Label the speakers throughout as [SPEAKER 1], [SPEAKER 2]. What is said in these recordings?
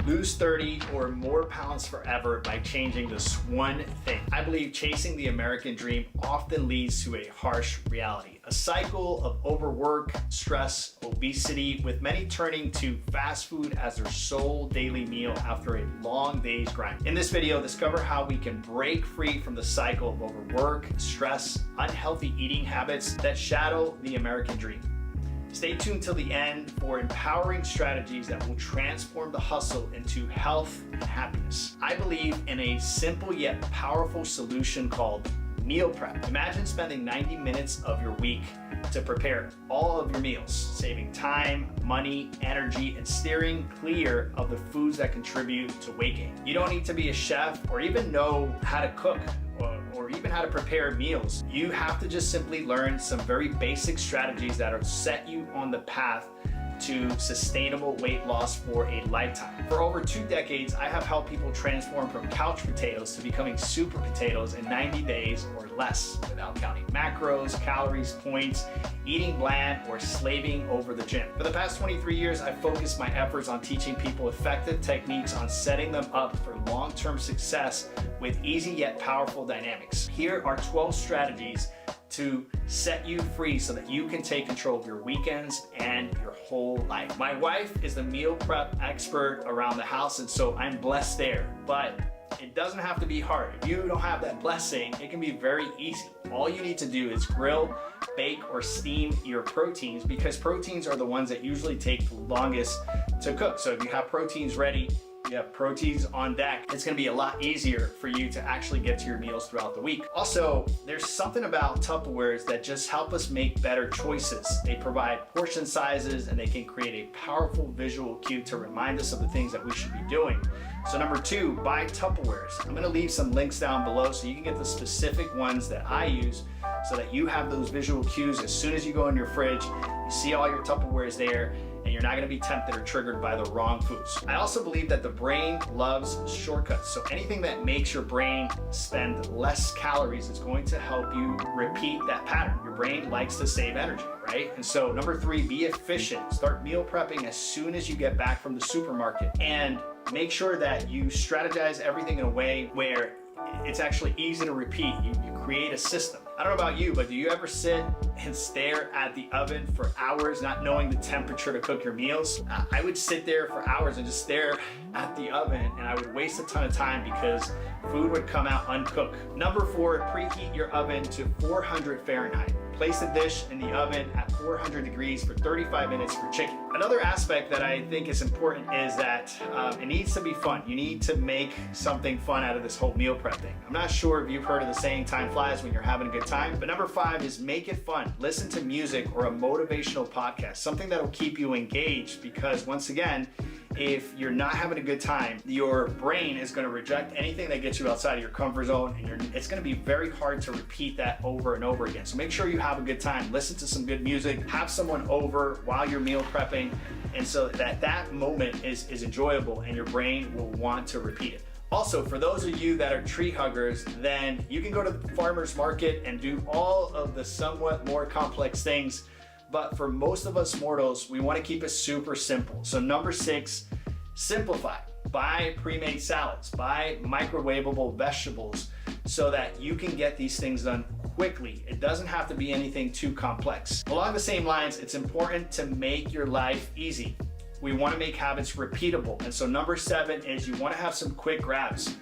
[SPEAKER 1] Lose 30 or more pounds forever by changing this one thing. I believe chasing the American dream often leads to a harsh reality. A cycle of overwork, stress, obesity, with many turning to fast food as their sole daily meal after a long day's grind. In this video, discover how we can break free from the cycle of overwork, stress, unhealthy eating habits that shadow the American dream. Stay tuned till the end for empowering strategies that will transform the hustle into health and happiness. I believe in a simple yet powerful solution called meal prep. Imagine spending 90 minutes of your week to prepare all of your meals, saving time, money, energy, and steering clear of the foods that contribute to weight gain. You don't need to be a chef or even know how to cook or even how to prepare meals. You have to just simply learn some very basic strategies that will set you on the path to sustainable weight loss for a lifetime. For over 2 decades, I have helped people transform from couch potatoes to becoming super potatoes in 90 days or less without counting macros, calories, points, eating bland, or slaving over the gym. For the past 23 years, I've focused my efforts on teaching people effective techniques on setting them up for long-term success with easy yet powerful dynamics. Here are 12 strategies to set you free so that you can take control of your weekends and your whole life. My wife is the meal prep expert around the house, and so I'm blessed there, but it doesn't have to be hard. If you don't have that blessing, it can be very easy. All you need to do is grill, bake, or steam your proteins, because proteins are the ones that usually take the longest to cook. So if you have proteins ready, you have proteins on deck, it's gonna be a lot easier for you to actually get to your meals throughout the week. Also, there's something about Tupperwares that just help us make better choices. They provide portion sizes and they can create a powerful visual cue to remind us of the things that we should be doing. So number 2, buy Tupperwares. I'm gonna leave some links down below so you can get the specific ones that I use so that you have those visual cues as soon as you go in your fridge, you see all your Tupperwares there, and you're not gonna be tempted or triggered by the wrong foods. I also believe that the brain loves shortcuts. So anything that makes your brain spend less calories is going to help you repeat that pattern. Your brain likes to save energy, right? And so number 3, be efficient. Start meal prepping as soon as you get back from the supermarket, and make sure that you strategize everything in a way where it's actually easy to repeat. You create a system. I don't know about you, but do you ever sit and stare at the oven for hours not knowing the temperature to cook your meals? I would sit there for hours and just stare at the oven, and I would waste a ton of time because food would come out uncooked. Number 4, preheat your oven to 400 Fahrenheit. Place the dish in the oven at 400 degrees for 35 minutes for chicken. Another aspect that I think is important is that it needs to be fun. You need to make something fun out of this whole meal prep thing. I'm not sure if you've heard of the saying, time flies when you're having a good time, but number 5 is make it fun. Listen to music or a motivational podcast, something that will keep you engaged, because once again, if you're not having a good time, your brain is going to reject anything that gets you outside of your comfort zone, and it's going to be very hard to repeat that over and over again. So make sure you have a good time. Listen to some good music, have someone over while you're meal prepping, and so that moment is enjoyable and your brain will want to repeat it. Also, for those of you that are tree huggers, then you can go to the farmer's market and do all of the somewhat more complex things. But for most of us mortals, we want to keep it super simple. So number 6, simplify. Buy pre-made salads, buy microwavable vegetables so that you can get these things done quickly. It doesn't have to be anything too complex. Along the same lines, it's important to make your life easy. We want to make habits repeatable. And so number 7 is you want to have some quick grabs.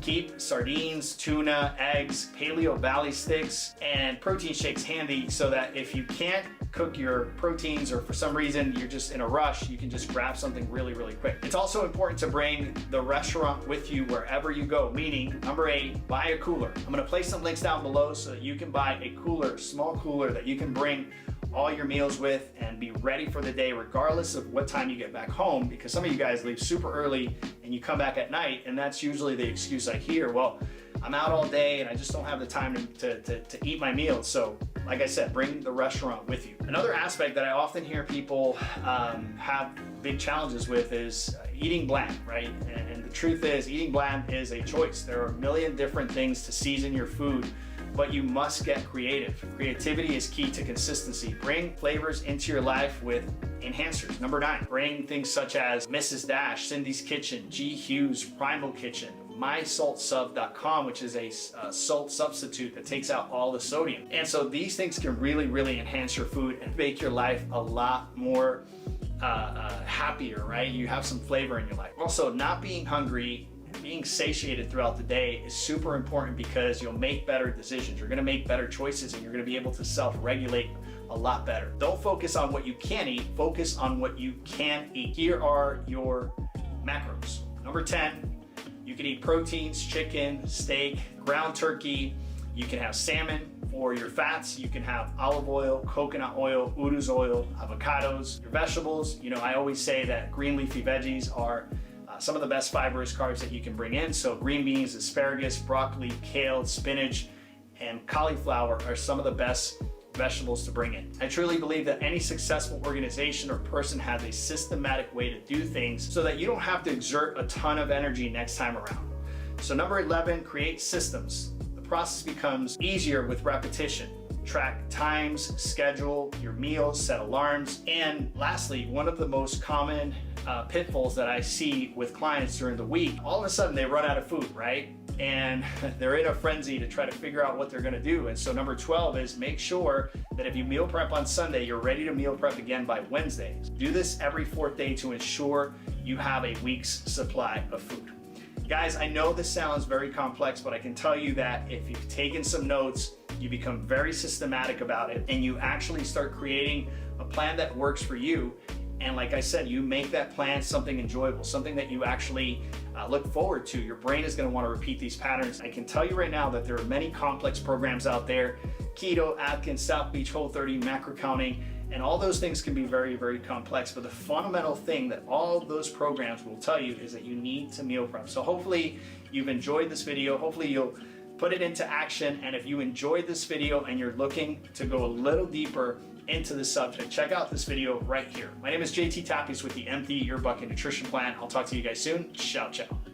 [SPEAKER 1] Keep sardines, tuna, eggs, Paleo Valley sticks, and protein shakes handy so that if you can't cook your proteins or for some reason you're just in a rush, you can just grab something really, really quick. It's also important to bring the restaurant with you wherever you go, meaning number 8, buy a cooler. I'm gonna place some links down below so that you can buy a cooler, small cooler that you can bring all your meals with and be ready for the day regardless of what time you get back home, because some of you guys leave super early and you come back at night, and that's usually the excuse I hear. Well, I'm out all day and I just don't have the time to eat my meals. So like I said, bring the restaurant with you. Another aspect that I often hear people have big challenges with is eating bland, right? And the truth is, eating bland is a choice. There are a million different things to season your food but you must get creative. Creativity is key to consistency. Bring flavors into your life with enhancers. Number 9, bring things such as Mrs. Dash, Cindy's Kitchen, G. Hughes, Primal Kitchen, mysaltsub.com, which is a salt substitute that takes out all the sodium. And so these things can really enhance your food and make your life a lot more happier, right? You have some flavor in your life. Also, not being hungry, being satiated throughout the day is super important because you'll make better decisions. You're gonna make better choices and you're gonna be able to self-regulate a lot better. Don't focus on what you can't eat, focus on what you can eat. Here are your macros. Number 10, you can eat proteins, chicken, steak, ground turkey. You can have salmon for your fats. You can have olive oil, coconut oil, uruz oil, avocados. Your vegetables, you know, I always say that green leafy veggies are some of the best fibrous carbs that you can bring in. So green beans, asparagus, broccoli, kale, spinach, and cauliflower are some of the best vegetables to bring in. I truly believe that any successful organization or person has a systematic way to do things so that you don't have to exert a ton of energy next time around. So number 11, create systems. The process becomes easier with repetition. Track times, schedule your meals, set alarms. And lastly, one of the most common pitfalls that I see with clients during the week, all of a sudden they run out of food, right? And they're in a frenzy to try to figure out what they're gonna do. And so number 12 is make sure that if you meal prep on Sunday, you're ready to meal prep again by Wednesday. Do this every 4th day to ensure you have a week's supply of food. Guys, I know this sounds very complex, but I can tell you that if you've taken some notes, you become very systematic about it, and you actually start creating a plan that works for you. And like I said, you make that plan something enjoyable, something that you actually look forward to. Your brain is going to want to repeat these patterns. I can tell you right now that there are many complex programs out there: keto, Atkins, South Beach, Whole30, macro counting, and all those things can be very complex. But the fundamental thing that all of those programs will tell you is that you need to meal prep. So hopefully you've enjoyed this video. Hopefully you'll put it into action. And if you enjoyed this video and you're looking to go a little deeper into the subject, check out this video right here. My name is JT Tapias with the Empty Your Bucket Nutrition Plan. I'll talk to you guys soon. Ciao, ciao.